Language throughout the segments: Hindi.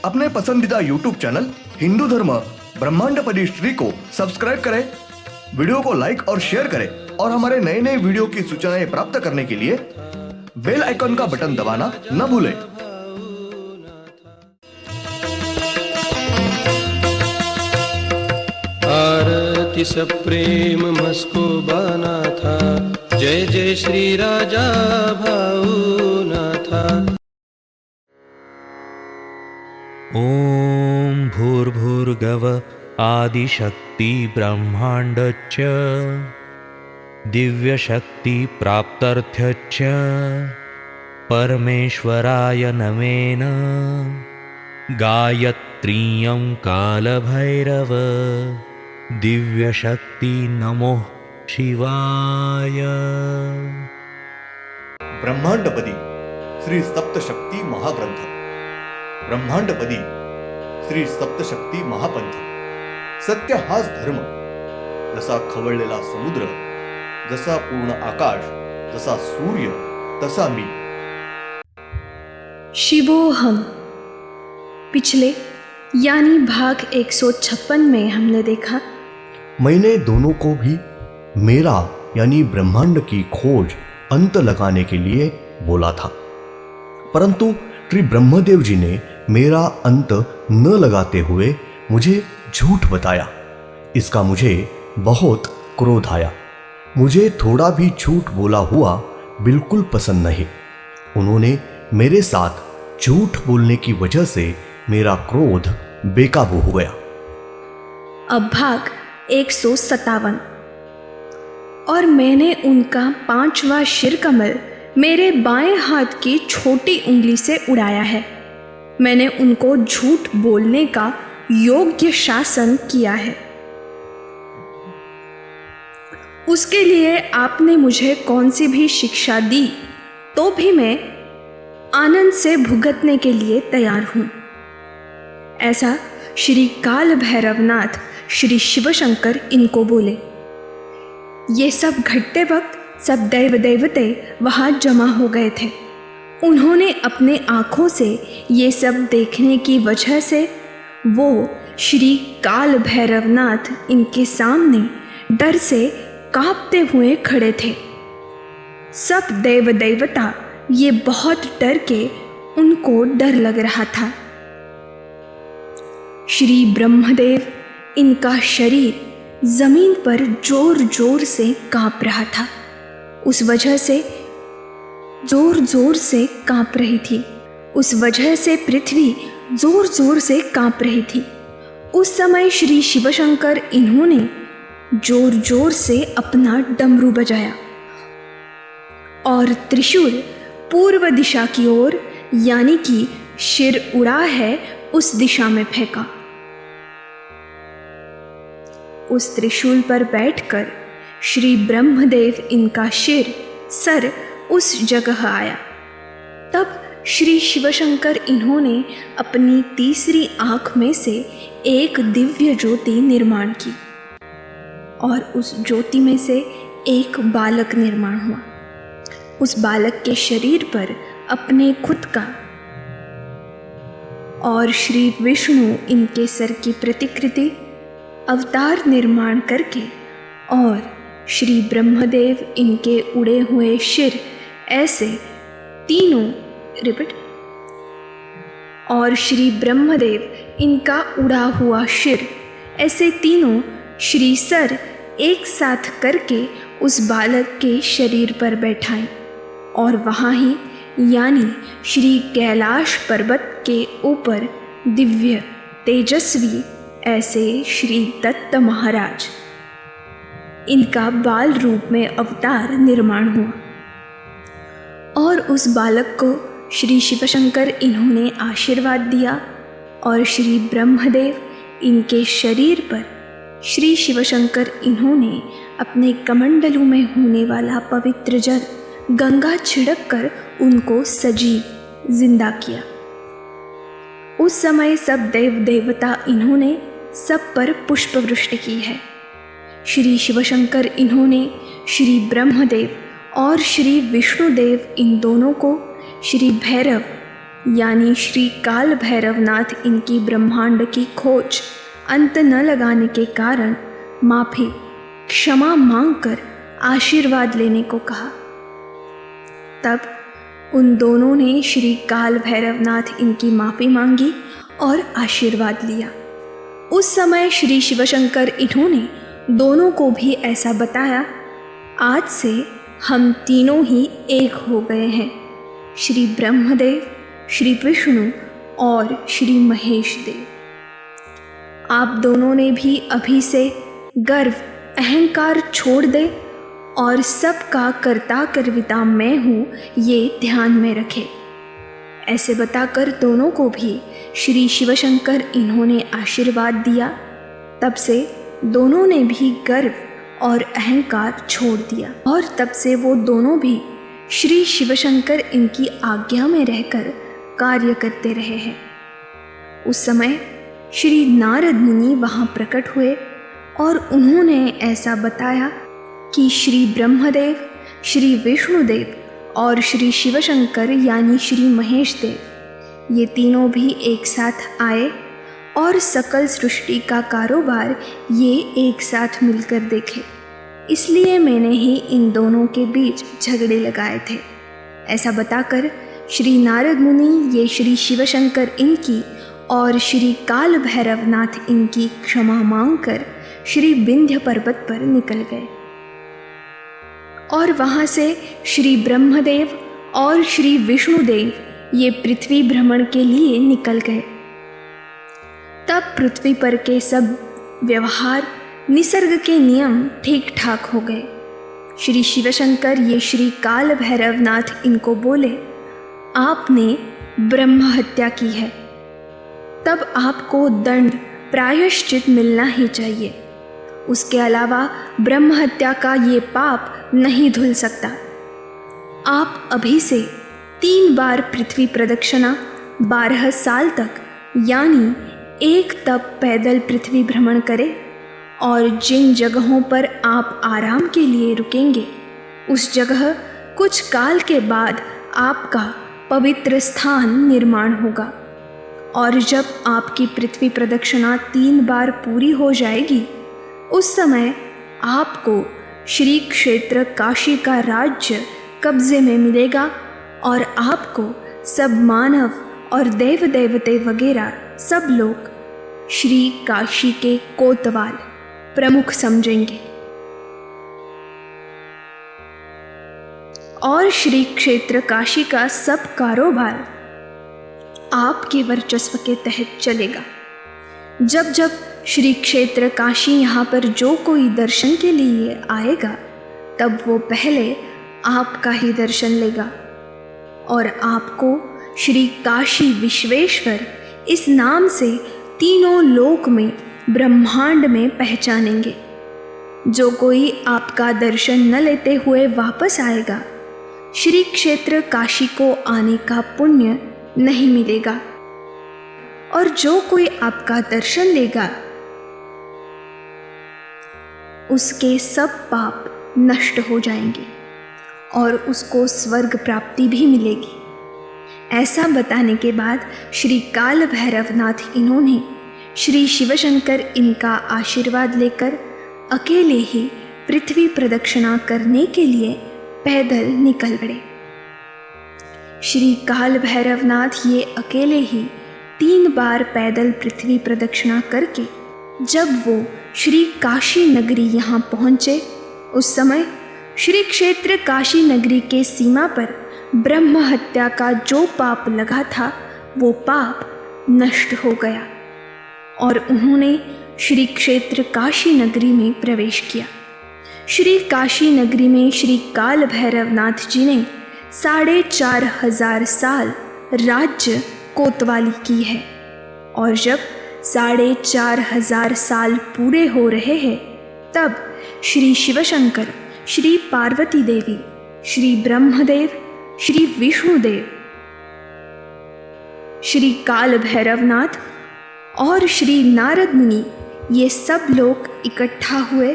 अपने पसंदीदा YouTube चैनल हिंदू धर्म ब्रह्मांडपदी श्री को सब्सक्राइब करें, वीडियो को लाइक और शेयर करें और हमारे नए नए वीडियो की सूचनाएं प्राप्त करने के लिए बेल आइकन का बटन दबाना न भूलें। आरती सब प्रेम मस्को बना था, जय जय श्री राजा भाऊनाथा। ॐ भूर्भुर्गव आदिशक्ति ब्रह्माण्डच्च दिव्यशक्ति प्राप्त्यर्थच्च परमेश्वराय नमेन गायत्रीयं कालभैरव दिव्यशक्ति नमो शिवाय। ब्रह्मांडपदी श्री सप्तशक्ती महाग्रंथ, ब्रह्मांडपदी श्री सप्तशक्ती महापंथ। सत्य हाच धर्म, जसा खवळलेला समुद्र, जसा पूर्ण आकाश, जसा सूर्य तसा मी। शिवोहम। पिछले यानी भाग 156 में हमने देखा मैंने दोनों को भी मेरा यानी ब्रह्मांड की खोज अंत लगाने के लिए बोला था, परंतु श्री ब्रह्मदेव जी ने मेरा अंत न लगाते हुए मुझे झूठ बताया। इसका मुझे बहुत क्रोध आया। मुझे थोड़ा भी झूठ बोला हुआ बिल्कुल पसंद नहीं। उन्होंने मेरे साथ झूठ बोलने की वजह से मेरा क्रोध बेकाबू हो गया। अब भाग 157। और मैंने उनका 5वां शिरकमल मेरे बाएं हाथ की छोटी उंगली से उड़ाया है। मैंने उनको झूठ बोलने का योग्य शासन किया है। उसके लिए आपने मुझे कौन सी भी शिक्षा दी तो भी मैं आनंद से भुगतने के लिए तैयार हूँ। ऐसा श्री काल भैरवनाथ श्री शिवशंकर इनको बोले। ये सब घटते वक्त सब दैव देवते वहाँ जमा हो गए थे। उन्होंने अपने आँखों से ये सब देखने की वजह से वो श्री काल भैरवनाथ इनके सामने डर से कांपते हुए खड़े थे। सब देव देवता ये बहुत डर के उनको डर लग रहा था। श्री ब्रह्मदेव इनका शरीर जमीन पर जोर जोर से कांप रहा था। उस वजह से जोर जोर से कांप रही थी। उस वजह से पृथ्वी जोर जोर से कांप रही थी। उस समय श्री शिवशंकर इन्होंने जोर जोर से अपना डमरू बजाया और त्रिशूल पूर्व दिशा की ओर यानी कि शिर उड़ा है उस दिशा में फेंका। उस त्रिशूल पर बैठकर श्री ब्रह्मदेव इनका सर उस जगह आया। तब श्री शिवशंकर इन्होंने अपनी तीसरी आँख में से एक दिव्य ज्योति निर्माण की और उस ज्योति में से एक बालक निर्माण हुआ। उस बालक के शरीर पर अपने खुद का और श्री विष्णु इनके सर की प्रतिकृति अवतार निर्माण करके और श्री ब्रह्मदेव इनके उड़े हुए शिर ऐसे तीनों और श्री ब्रह्मदेव इनका उड़ा हुआ शिर ऐसे तीनों श्री सर एक साथ करके उस बालक के शरीर पर बैठाएं और वहाँ ही यानी श्री कैलाश पर्वत के ऊपर दिव्य तेजस्वी ऐसे श्री दत्त महाराज इनका बाल रूप में अवतार निर्माण हुआ। और उस बालक को श्री शिवशंकर इन्होंने आशीर्वाद दिया और श्री ब्रह्मदेव इनके शरीर पर श्री शिवशंकर इन्होंने अपने कमंडलों में होने वाला पवित्र जल गंगा छिड़क कर उनको सजीव जिंदा किया। उस समय सब देव देवता इन्होंने सब पर पुष्प वृष्टि की है। श्री शिवशंकर इन्होंने श्री ब्रह्मदेव और श्री विष्णुदेव इन दोनों को श्री भैरव यानी श्री काल भैरवनाथ इनकी ब्रह्मांड की खोज अंत न लगाने के कारण माफी क्षमा मांगकर आशीर्वाद लेने को कहा। तब उन दोनों ने श्री काल भैरवनाथ इनकी माफ़ी मांगी और आशीर्वाद लिया। उस समय श्री शिवशंकर इन्होंने दोनों को भी ऐसा बताया, आज से हम तीनों ही एक हो गए हैं, श्री ब्रह्मदेव, श्री विष्णु और श्री महेश देव। आप दोनों ने भी अभी से गर्व अहंकार छोड़ दे और सबका कर्ता कर्विता मैं हूँ ये ध्यान में रखे। ऐसे बताकर दोनों को भी श्री शिवशंकर इन्होंने आशीर्वाद दिया। तब से दोनों ने भी गर्व और अहंकार छोड़ दिया और तब से वो दोनों भी श्री शिवशंकर इनकी आज्ञा में रहकर कार्य करते रहे हैं। उस समय श्री नारद मुनि वहाँ प्रकट हुए और उन्होंने ऐसा बताया कि श्री ब्रह्मदेव, श्री विष्णुदेव और श्री शिवशंकर यानी श्री महेश देव ये तीनों भी एक साथ आए और सकल सृष्टि का कारोबार ये एक साथ मिलकर देखे, इसलिए मैंने ही इन दोनों के बीच झगड़े लगाए थे। ऐसा बताकर श्री नारद मुनि ये श्री शिवशंकर इनकी और श्री काल भैरवनाथ इनकी क्षमा मांगकर श्री विंध्य पर्वत पर निकल गए और वहाँ से श्री ब्रह्मदेव और श्री विष्णुदेव ये पृथ्वी भ्रमण के लिए निकल गए। तब पृथ्वी पर के सब व्यवहार निसर्ग के नियम ठीक ठाक हो गए। श्री शिवशंकर ये श्री काल भैरवनाथ इनको बोले, आपने ब्रह्म हत्या की है, तब आपको दंड प्रायश्चित मिलना ही चाहिए। उसके अलावा ब्रह्म हत्या का ये पाप नहीं धुल सकता। आप अभी से 3 बार पृथ्वी प्रदक्षिणा 12 साल तक यानी एक तप पैदल पृथ्वी भ्रमण करें और जिन जगहों पर आप आराम के लिए रुकेंगे उस जगह कुछ काल के बाद आपका पवित्र स्थान निर्माण होगा और जब आपकी पृथ्वी प्रदक्षिणा 3 बार पूरी हो जाएगी उस समय आपको श्री क्षेत्र काशी का राज्य कब्जे में मिलेगा और आपको सब मानव और देव देवते वगैरह सब लोग श्री काशी के कोतवाल प्रमुख समझेंगे और श्री क्षेत्र काशी का सब कारोबार आपके वर्चस्व के तहत चलेगा। जब जब श्री क्षेत्र काशी यहाँ पर जो कोई दर्शन के लिए आएगा तब वो पहले आपका ही दर्शन लेगा और आपको श्री काशी विश्वेश्वर इस नाम से तीनों लोक में ब्रह्मांड में पहचानेंगे। जो कोई आपका दर्शन न लेते हुए वापस आएगा श्री क्षेत्र काशी को आने का पुण्य नहीं मिलेगा और जो कोई आपका दर्शन लेगा उसके सब पाप नष्ट हो जाएंगे और उसको स्वर्ग प्राप्ति भी मिलेगी। ऐसा बताने के बाद श्री काल भैरवनाथ इन्होंने श्री शिवशंकर इनका आशीर्वाद लेकर अकेले ही पृथ्वी प्रदक्षिणा करने के लिए पैदल निकल पड़े। श्री काल भैरवनाथ ये अकेले ही 3 बार पैदल पृथ्वी प्रदक्षिणा करके जब वो श्री काशी नगरी यहाँ पहुँचे उस समय श्री क्षेत्र काशी नगरी के सीमा पर ब्रह्म हत्या का जो पाप लगा था वो पाप नष्ट हो गया और उन्होंने श्री क्षेत्र काशी नगरी में प्रवेश किया। श्री काशी नगरी में श्री काल भैरवनाथ जी ने 4,500 साल राज्य कोतवाली की है और जब 4,500 साल पूरे हो रहे हैं तब श्री शिवशंकर, श्री पार्वती देवी, श्री ब्रह्मदेव, श्री विष्णुदेव, श्री काल भैरवनाथ और श्री नारद मुनि ये सब लोग इकट्ठा हुए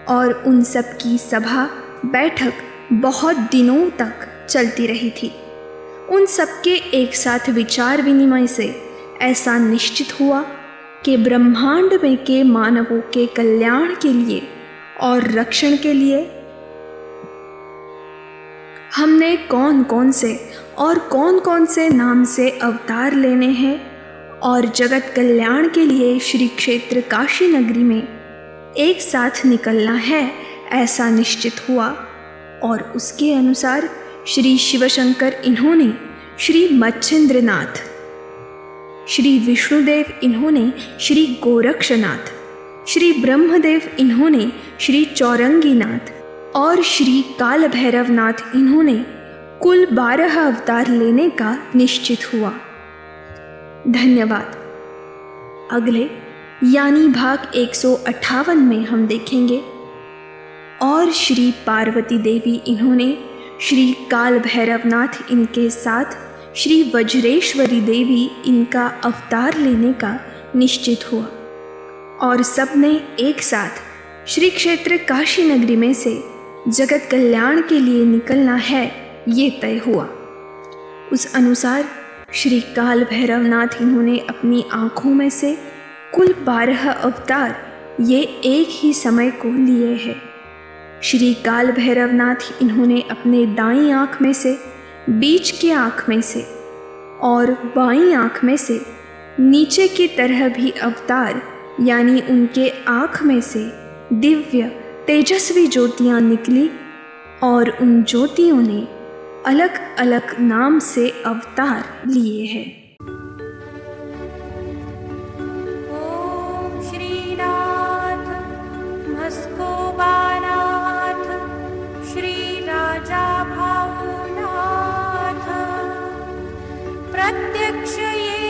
और उन सब की सभा बैठक बहुत दिनों तक चलती रही थी। उन सबके एक साथ विचार विनिमय से ऐसा निश्चित हुआ कि ब्रह्मांड में के मानवों के कल्याण के लिए और रक्षण के लिए हमने कौन कौन से नाम से अवतार लेने हैं और जगत कल्याण के लिए श्री क्षेत्र काशी नगरी में एक साथ निकलना है, ऐसा निश्चित हुआ। और उसके अनुसार श्री शिवशंकर इन्होंने श्री मच्छिंद्रनाथ, श्री विष्णुदेव इन्होंने श्री गोरक्षनाथ, श्री ब्रह्मदेव इन्होंने श्री चौरंगीनाथ और श्री काल भैरवनाथ इन्होंने कुल 12 अवतार लेने का निश्चित हुआ। धन्यवाद। अगले यानी भाग 158 में हम देखेंगे और श्री पार्वती देवी इन्होंने श्री काल भैरवनाथ इनके साथ श्री वज्रेश्वरी देवी इनका अवतार लेने का निश्चित हुआ और सबने एक साथ श्री क्षेत्र काशी नगरी में से जगत कल्याण के लिए निकलना है, ये तय हुआ। उस अनुसार श्री काल भैरवनाथ इन्होंने अपनी आँखों में से कुल 12 अवतार ये एक ही समय को लिए हैं। श्री काल भैरवनाथ इन्होंने अपने दाईं आँख में से, बीच की आँख में से और बाईं आँख में से नीचे की तरह भी अवतार यानी उनके आँख में से दिव्य तेजस्वी ज्योतियाँ निकली और उन ज्योतियों ने अलग अलग नाम से अवतार लिए हैं। ओम श्रीनाथ मस्कोबानाथ श्री राजा भावनाथ प्रत्यक्ष ये